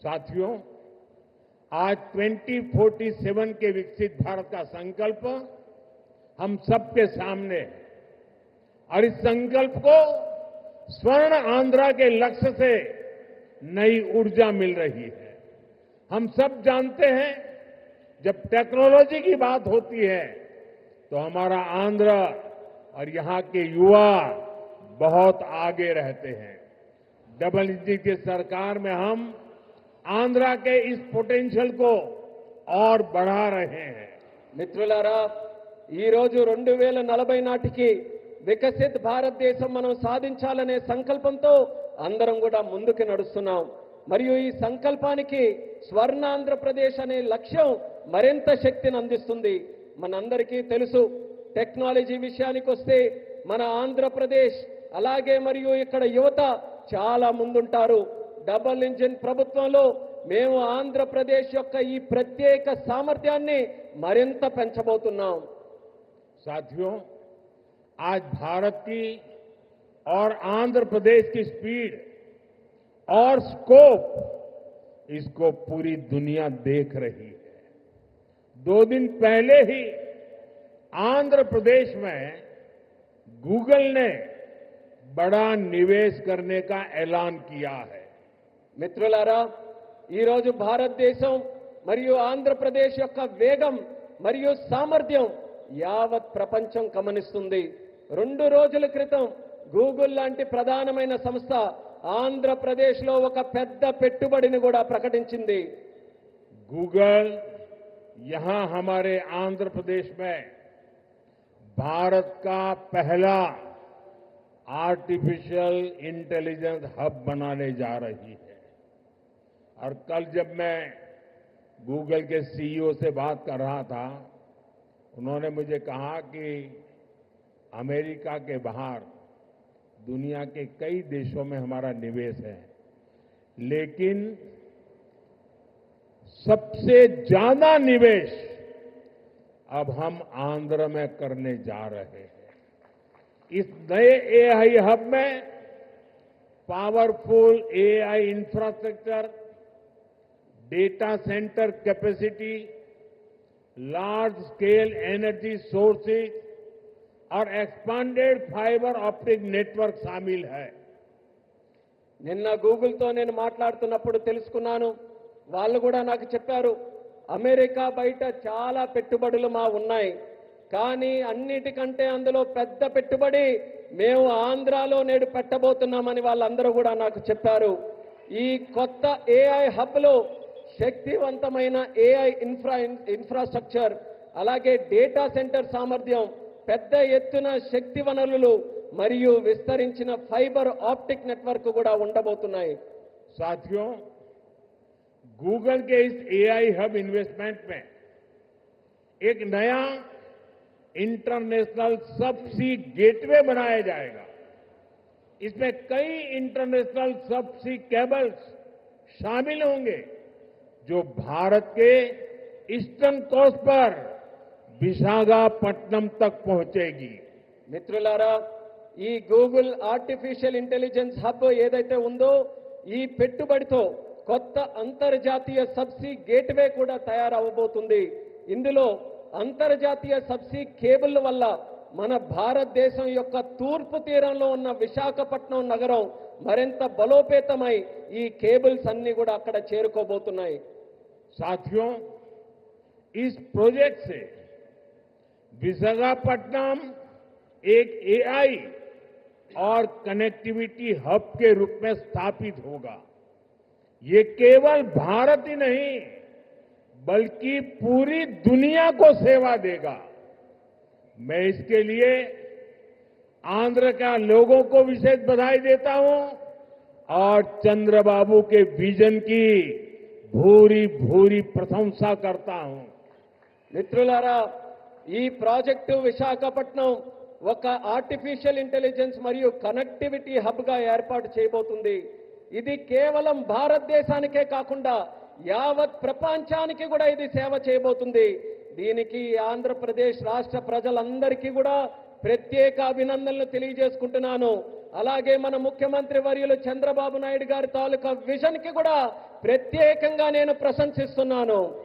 साथियों, आज 2047 के विकसित भारत का संकल्प हम सबके सामने है और इस संकल्प को स्वर्ण आंध्रा के लक्ष्य से नई ऊर्जा मिल रही है। हम सब जानते हैं, जब टेक्नोलॉजी की बात होती है तो हमारा आंध्र और यहां के युवा बहुत आगे रहते हैं। डबल इंजन की सरकार में हम आंध्रा के इस पोटेंशियल को और बढ़ा रहे हैं। మిత్రులారా, ఈ రోజు 2040 నాటికి వికసిత్ భారతదేశం మనం సాధించాలనే సంకల్పంతో అందరం కూడా ముందుకు నడుస్తున్నాం. మరియు ఈ సంకల్పానికి స్వర్ణాంధ్రప్రదేశ్ అనే లక్ష్యం మరింత శక్తిని అందిస్తుంది. మనందరికీ తెలుసు, టెక్నాలజీ విషయానికి వస్తే మన ఆంధ్రప్రదేశ్ అలాగే మరియు ఇక్కడ యువత చాలా ముందుంటారు. డబుల్ ఇంజిన్ ప్రభుత్వంలో మేము ఆంధ్రప్రదేశ్ యొక్క ఈ ప్రత్యేక సామర్థ్యాన్ని మరింత పెంచబోతున్నాం. साथियों, आज भारत की और आंध्र प्रदेश की स्पीड और स्कोप, इसको पूरी दुनिया देख रही है। 2 दिन पहले ही आंध्र प्रदेश में गूगल ने बड़ा निवेश करने का ऐलान किया है। మిత్రులారా, ఈ రోజు భారతదేశం మరియు ఆంధ్రప్రదేశ్ యొక్క వేగం మరియు సామర్థ్యం యావత్ ప్రపంచం గమనిస్తుంది. 2 రోజుల క్రితం గూగుల్ లాంటి ప్రధానమైన సంస్థ ఆంధ్రప్రదేశ్లో ఒక పెద్ద పెట్టుబడిని కూడా ప్రకటించింది. गूगल यहां हमारे आंध्र प्रदेश में भारत का पहला आर्टिफिशियल इंटेलिजेंस हब बनाने जा रही है। और कल जब मैं गूगल के सीईओ से बात कर रहा था, उन्होंने मुझे कहा कि अमेरिका के बाहर दुनिया के कई देशों में हमारा निवेश है, लेकिन सबसे ज्यादा निवेश अब हम आंध्र में करने जा रहे हैं। इस नए एआई हब में powerful AI infrastructure, data centre capacity, large scale energy sources और एक्सपांडेड फाइबर ऑप्टिक नेटवर्क शामिल है। నిన్న గూగుల్తో నేను మాట్లాడుతున్నప్పుడు తెలుసుకున్నాను, వాళ్ళు కూడా నాకు చెప్పారు, అమెరికా బయట చాలా పెట్టుబడులు మా ఉన్నాయి, కానీ అన్నిటికంటే అందులో పెద్ద పెట్టుబడి మేము ఆంధ్రాలో నేడు పెట్టబోతున్నామని వాళ్ళందరూ కూడా నాకు చెప్పారు. ఈ కొత్త ఏఐ హబ్లో శక్తివంతమైన ఏఐ ఇన్ఫ్రాస్ట్రక్చర్, అలాగే డేటా సెంటర్ సామర్థ్యం, పెద్ద ఎత్తున శక్తి వనరులు మరియు విస్తరించిన ఫైబర్ ఆప్టిక్ నెట్వర్క్ కూడా ఉండబోతున్నాయి. साथियों, गूगल के इस एआई हब इन्वेस्टमेंट में एक नया इंटरनेशनल सबसी गेटवे बनाया जाएगा। इसमें कई इंटरनेशनल सबसी केबल्स शामिल होंगे जो भारत के ईस्टर्न कोस्ट पर विशाखापट्टनम तक पहुंचेगी। మిత్రులారా, ఈ గూగుల్ ఆర్టిఫిషియల్ ఇంటెలిజెన్స్ హబ్ ఏదైతే ఉందో, ఈ పెట్టుబడితో కొత్త అంతర్జాతీయ సబ్సీ గేట్వే కూడా తయారవబోతుంది. ఇందులో అంతర్జాతీయ సబ్సీ కేబుల్ వల్ల మన భారతదేశం యొక్క తూర్పు తీరంలో ఉన్న విశాఖపట్నం నగరం మరింత బలోపేతమై ఈ కేబుల్స్ అన్ని కూడా అక్కడ చేరుకోబోతున్నాయి. साथियों, इस प्रोजेक्ट से विशाखापट्टनम एक एआई और कनेक्टिविटी हब के रूप में स्थापित होगा। ये केवल भारत ही नहीं बल्कि पूरी दुनिया को सेवा देगा। मैं इसके लिए आंध्र का लोगों को विशेष बधाई देता हूं और चंद्रबाबू के विजन की भूरी भूरी प्रशंसा करता हूं। మిత్రులారా, ఈ ప్రాజెక్టు విశాఖపట్నం ఒక ఆర్టిఫిషియల్ ఇంటెలిజెన్స్ మరియు కనెక్టివిటీ హబ్గా ఏర్పాటు చేయబోతుంది. ఇది కేవలం భారతదేశానికే కాకుండా యావత్ ప్రపంచానికి కూడా ఇది సేవ చేయబోతుంది. దీనికి ఆంధ్రప్రదేశ్ రాష్ట్ర ప్రజలందరికీ కూడా ప్రత్యేక అభినందనలు తెలియజేసుకుంటున్నాను. అలాగే మన ముఖ్యమంత్రి వర్యులు చంద్రబాబు నాయుడు గారి తాలూకా విజన్ కి కూడా ప్రత్యేకంగా నేను ప్రశంసిస్తున్నాను.